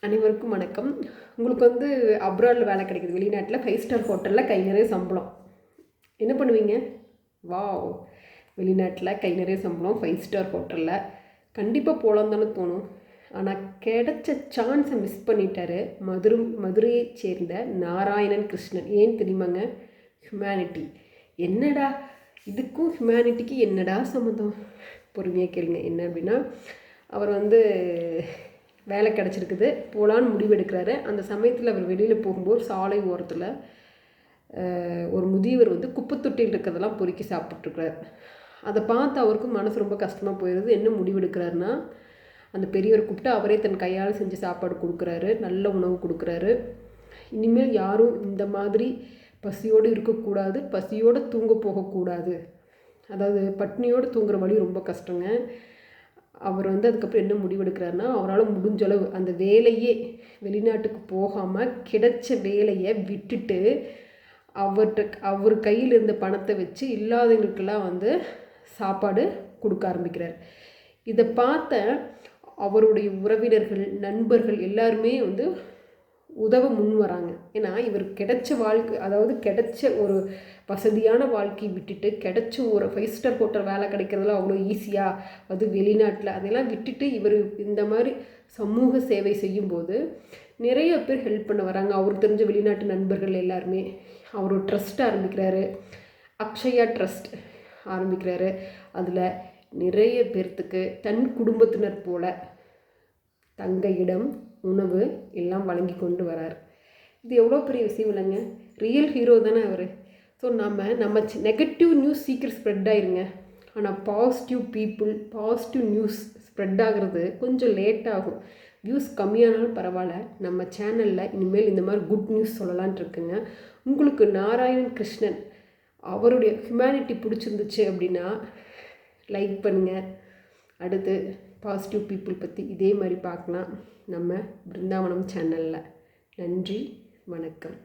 அனைவருக்கும் வணக்கம். உங்களுக்கு வந்து அப்ராடில் வேலை கிடைக்குது, வெளிநாட்டில் 5 ஸ்டார் ஹோட்டலில் கை நிறைய சம்பளம். என்ன பண்ணுவீங்க? வாவ்! வெளிநாட்டில் கை நிறைய சம்பளம் 5 ஸ்டார் ஹோட்டலில் கண்டிப்பாக போகலான்னு தானே தோணும். ஆனால் கிடைச்ச சான்ஸை மிஸ் பண்ணிட்டாரு மதுரையை சேர்ந்த நாராயணன் கிருஷ்ணன். ஏன் தெரியுமாங்க? ஹியூமனிட்டி. என்னடா இதுக்கும் ஹியூமனிட்டிக்கு என்னடா சம்மந்தம்? பொறுமையாக கேளுங்க. என்ன அப்படின்னா, அவர் வந்து வேலை கிடச்சிருக்குது, போகலான்னு முடிவு எடுக்கிறாரு. அந்த சமயத்தில் அவர் வெளியில் போகும்போது சாலை ஓரத்தில் ஒரு முதியவர் வந்து குப்பைத்தொட்டியில் இருக்கிறதெல்லாம் பொறுக்கி சாப்பிட்ருக்குறாரு. அதை பார்த்து அவருக்கும் மனசு ரொம்ப கஷ்டமாக போயிடுது. என்ன முடிவு எடுக்கிறாருன்னா, அந்த பெரியவரை கூப்பிட்டு அவரே தன் கையால் செஞ்சு சாப்பாடு கொடுக்குறாரு, நல்ல உணவு கொடுக்குறாரு. இனிமேல் யாரும் இந்த மாதிரி பசியோடு இருக்கக்கூடாது, பசியோடு தூங்க போகக்கூடாது. அதாவது பட்னியோடு தூங்குற வழி ரொம்ப கஷ்டங்க. அவர் வந்து அதுக்கப்புறம் என்ன முடிவெடுக்கிறாருன்னா, அவரால் முடிஞ்சளவு அந்த வேலையே வெளிநாட்டுக்கு போகாமல் கிடைச்ச வேலையை விட்டுட்டு அவர் கையில் இருந்த பணத்தை வச்சு இல்லாதவங்களுக்கெல்லாம் வந்து சாப்பாடு கொடுக்க ஆரம்பிக்கிறார். இதை பார்த்த அவருடைய உறவினர்கள், நண்பர்கள் எல்லாருமே வந்து உதவ முன் வராங்க. ஏன்னா இவர் கிடைச்ச வாழ்க்கை, அதாவது கிடைச்ச ஒரு வசதியான வாழ்க்கையை விட்டுட்டு கிடைச்ச ஒரு 5 ஸ்டார் ஹோட்டல் வேலை கிடைக்கிறதுல அவ்வளோ ஈஸியாக, அது வெளிநாட்டில், அதெல்லாம் விட்டுட்டு இவர் இந்த மாதிரி சமூக சேவை செய்யும்போது நிறைய பேர் ஹெல்ப் பண்ண வராங்க. அவருக்கு தெரிஞ்ச வெளிநாட்டு நண்பர்கள் எல்லாருமே. அவர் ஒரு ட்ரஸ்ட் ஆரம்பிக்கிறாரு, அக்ஷயா ட்ரஸ்ட் ஆரம்பிக்கிறாரு. அதில் நிறைய பேர்த்துக்கு தன் குடும்பத்தினர் போல தங்க இடம், உணவு எல்லாம் வழங்கி கொண்டு வரார். இது எவ்வளோ பெரிய விஷயம் இல்லைங்க? ரியல் ஹீரோ தானே அவர். ஸோ நம்ம நெகட்டிவ் நியூஸ் சீக்கிரம் ஸ்ப்ரெட் ஆயிருங்க. ஆனால் positive people, positive news spread ஆகிறது கொஞ்சம் லேட் ஆகும். வியூஸ் கம்மியானாலும் பரவாயில்ல, நம்ம சேனலில் இனிமேல் இந்த மாதிரி குட் நியூஸ் சொல்லலான் இருக்குங்க. உங்களுக்கு நாராயணன் கிருஷ்ணன் அவருடைய ஹியூமனிட்டி பிடிச்சிருந்துச்சு அப்படின்னா லைக் பண்ணுங்கள். அடுத்து பாசிட்டிவ் பீப்புள் பற்றி இதே மாதிரி பார்க்கலாம் நம்ம பிருந்தாவனம் சேனலில். நன்றி, வணக்கம்.